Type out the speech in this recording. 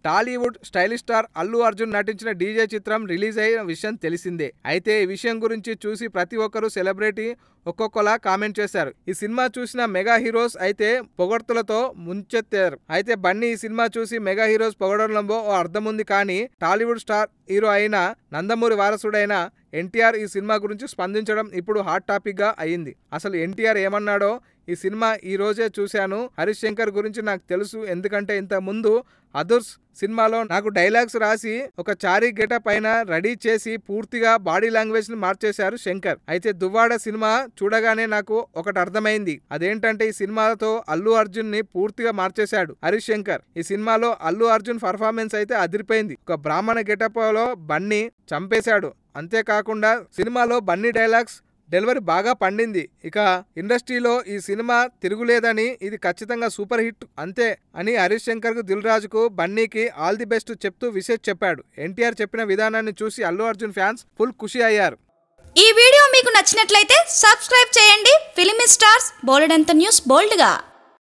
Tollywood stylish star Allu Arjun నటించిన DJ చిత్రం release అయిన విషయం తెలిసిందే. అయితే ఈ విషయం గురించి చూసి ప్రతి ఒక్కరూ సెలబ్రిటీ ఒక్కొక్కలా కామెంట్ చేశారు. ఈ సినిమా చూసిన మెగా హీరోస్ అయితే పొగడ్తలతో ముంచెత్తారు. అయితే బన్నీ ఈ సినిమా చూసి మెగా హీరోస్ పొగడంలో ఓ అర్థం ఉంది. కానీ టాలీవుడ్ స్టార్ హీరో అయిన నందమూరి వారసుడైన ఎన్టీఆర్ ఈ సినిమా గురించి స్పందించడం ఇప్పుడు హాట్ టాపిక్ గా అయింది. అసలు ఎన్టీఆర్ ఏమన్నాడో, ఈ సినిమా ఈ రోజే చూశాను, హరీష్ శంకర్ గురించి నాకు తెలుసు, ఎందుకంటే ఇంత ముందు అదుర్స్ సినిమాలో నాకు డైలాగ్స్ రాసి ఒక చారీ గెటప్ పైన రెడీ చేసి పూర్తిగా బాడీ లాంగ్వేజ్ ని మార్చేశారు శంకర్. అయితే దువ్వాడ సినిమా చూడగానే నాకు ఒకటి అర్థమైంది. అదేంటంటే ఈ సినిమాతో అల్లు అర్జున్ ని పూర్తిగా మార్చేశాడు హరీష్ శంకర్. ఈ సినిమాలో అల్లు అర్జున్ పర్ఫార్మెన్స్ అయితే అదిరిపోయింది. ఒక బ్రాహ్మణ గెటప్ లో బన్నీ చంపేశాడు. అంతేకాకుండా సినిమాలో బన్నీ డైలాగ్స్ డెలివరీ బాగా పండింది. ఇక ఇండస్ట్రీలో ఈ సినిమా తిరుగులేదని, ఇది ఖచ్చితంగా సూపర్ హిట్ అంతే అని హరీష్ శంకర్ కు, దిల్ రాజు కు, బన్నీకి ఆల్ ది బెస్ట్ చెప్తూ విషెస్ చెప్పాడు. ఎన్టీఆర్ చెప్పిన విధానాన్ని చూసి అల్లు అర్జున్ ఫ్యాన్స్ ఫుల్ ఖుషి అయ్యారు. ఈ వీడియో మీకు నచ్చినట్లయితే సబ్స్క్రైబ్ చేయండి. ఫిలిమి స్టార్స్ బోల్డెంత న్యూస్ బోల్డ్ గా.